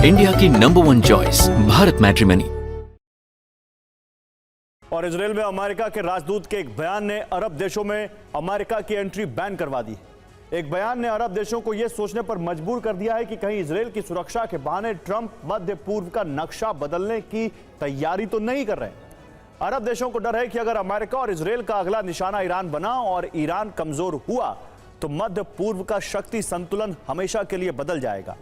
India की number 1 choice Bharat matrimony. और Israel में अमेरिका के राजदूत के एक बयान ने अरब देशों में अमेरिका की एंट्री बैन करवा दी। एक बयान ने अरब देशों को यह सोचने पर मजबूर कर दिया है कि कहीं इजराइल की सुरक्षा के बहाने ट्रंप मध्य पूर्व का नक्शा बदलने की तैयारी तो नहीं कर रहे। अरब देशों को डर है कि अगर अमेरिका और इजराइल का अगला निशाना ईरान बना और ईरान कमजोर हुआ तो मध्य पूर्व का शक्ति संतुलन हमेशा के लिए बदल जाएगा।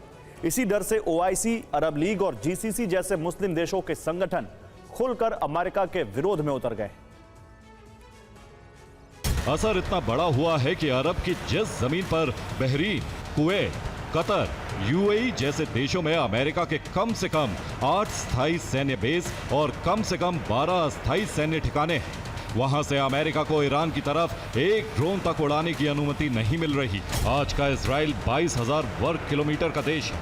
इसी डर से ओआईसी, अरब लीग और जीसीसी जैसे मुस्लिम देशों के संगठन खुलकर अमेरिका के विरोध में उतर गए। असर इतना बड़ा हुआ है कि अरब की जिस जमीन पर बहरीन, कुवैत, कतर, यूएई जैसे देशों में अमेरिका के कम से कम 8 स्थायी सैन्य बेस और कम से कम 12 अस्थायी सैन्य ठिकाने हैं, वहां से अमेरिका को ईरान की तरफ एक ड्रोन तक उड़ाने की अनुमति नहीं मिल रही। आज का इजराइल 22,000 वर्ग किलोमीटर का देश है,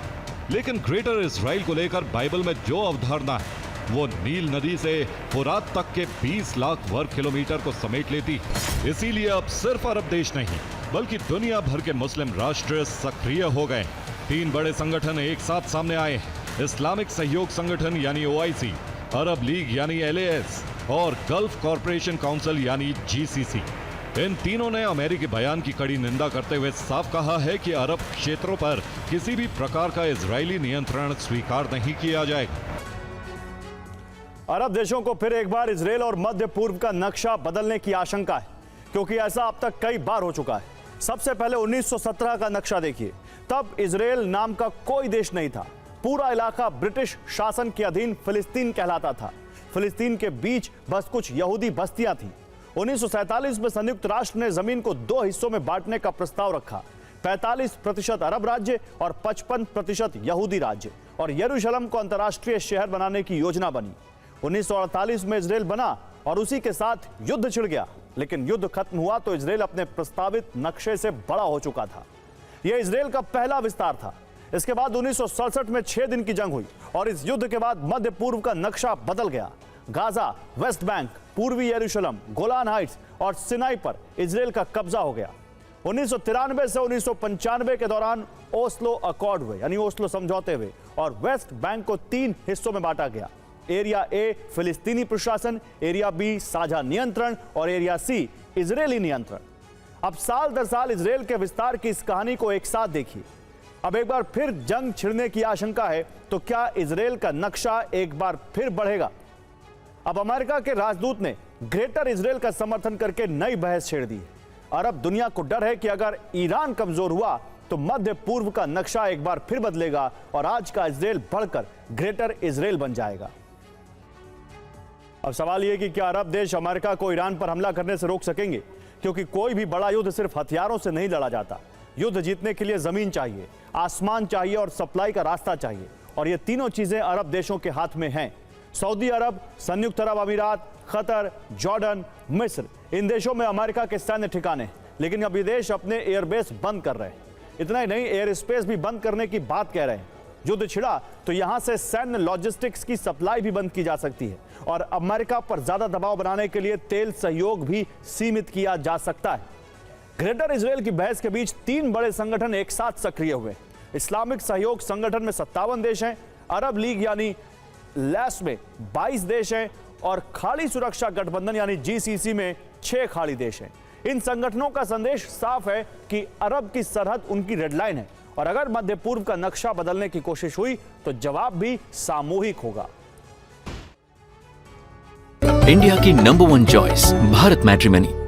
लेकिन ग्रेटर इजराइल को लेकर बाइबल में जो अवधारणा है वो नील नदी से फुरात तक के 20 लाख वर्ग किलोमीटर को समेट लेती है। इसीलिए अब सिर्फ अरब देश नहीं बल्कि दुनिया भर के मुस्लिम राष्ट्र सक्रिय हो गए। 3 बड़े संगठन एक साथ सामने आए हैं। इस्लामिक सहयोग संगठन यानी ओआईसी, अरब लीग यानी एलएएस और गल्फ कॉरपोरेशन काउंसिल यानी जीसीसी। इन तीनों ने अमेरिकी बयान की कड़ी निंदा करते हुए साफ कहा है कि अरब क्षेत्रों पर किसी भी प्रकार का इजरायली नियंत्रण स्वीकार नहीं किया जाएगा। अरब देशों को फिर एक बार इजराइल और मध्य पूर्व का नक्शा बदलने की आशंका है, क्योंकि ऐसा अब तक कई बार हो चुका है। सबसे पहले 1917 का नक्शा देखिए, तब इजराइल नाम का कोई देश नहीं था। पूरा इलाका ब्रिटिश शासन के अधीन फिलिस्तीन कहलाता था। फिलिस्तीन के बीच बस कुछ यहूदी बस्तियां थीं। 1947 में संयुक्त राष्ट्र ने जमीन को 2 हिस्सों में बांटने का प्रस्ताव रखा, 45% अरब राज्य और 55% यहूदी राज्य, और यरूशलेम को अंतर्राष्ट्रीय शहर बनाने की योजना बनी। 1948 में इजराइल बना और उसी के साथ युद्ध छिड़ गया, लेकिन युद्ध खत्म हुआ तो इजराइल अपने प्रस्तावित नक्शे से बड़ा हो चुका था। यह इजराइल का पहला विस्तार था। इसके बाद 1967 में 6 दिन की जंग हुई और इस युद्ध के बाद मध्य पूर्व का नक्शा बदल गया। गाजा, वेस्ट बैंक, पूर्वी यरूशलेम, गोलान हाइट्स और सिनाई पर इजराइल का कब्जा हो गया। 1993 से 1995 के दौरान ओस्लो अकॉर्ड हुए, यानी ओस्लो समझौते हुए, और वेस्ट बैंक को 3 हिस्सों में बांटा गया। एरिया ए फिलिस्तीनी प्रशासन, एरिया बी साझा नियंत्रण और एरिया सी इजरायली नियंत्रण। अब साल दर साल इजराइल के विस्तार की इस कहानी को एक साथ देखिए। अब एक बार फिर जंग छिड़ने की आशंका है, तो क्या इजराइल का नक्शा एक बार फिर बढ़ेगा? अब अमेरिका के राजदूत ने ग्रेटर इजराइल का समर्थन करके नई बहस छेड़ दी है। अरब दुनिया को डर है कि अगर ईरान कमजोर हुआ तो मध्य पूर्व का नक्शा एक बार फिर बदलेगा और आज का इजराइल बढ़कर ग्रेटर इजराइल बन जाएगा। अब सवाल यह कि क्या अरब देश अमेरिका को ईरान पर हमला करने से रोक सकेंगे? क्योंकि कोई भी बड़ा युद्ध सिर्फ हथियारों से नहीं लड़ा जाता। युद्ध जीतने के लिए जमीन चाहिए, आसमान चाहिए और सप्लाई का रास्ता चाहिए, और ये तीनों चीजें अरब देशों के हाथ में हैं। सऊदी अरब, संयुक्त अरब अमीरात, कतर, जॉर्डन, मिस्र, इन देशों में अमेरिका के सैन्य ठिकाने, लेकिन अब ये देश अपने एयरबेस बंद कर रहे हैं। इतना ही नहीं, एयर स्पेस भी बंद करने की बात कह रहे हैं। युद्ध छिड़ा तो यहां से सैन्य लॉजिस्टिक्स की सप्लाई भी बंद की जा सकती है और अमेरिका पर ज्यादा दबाव बनाने के लिए तेल सहयोग भी सीमित किया जा सकता है। ग्रेटर इजराइल की बहस के बीच 3 बड़े संगठन एक साथ सक्रिय हुए। इस्लामिक सहयोग संगठन में 57 देश हैं, अरब लीग यानी लैस में 22 देश हैं और खाड़ी सुरक्षा गठबंधन यानी जीसीसी में 6 खाड़ी देश हैं। इन संगठनों का संदेश साफ है कि अरब की सरहद उनकी रेड लाइन है और अगर मध्य पूर्व का नक्शा बदलने की कोशिश हुई तो जवाब भी सामूहिक होगा। इंडिया की नंबर 1 चॉइस भारत मैट्रिमनी।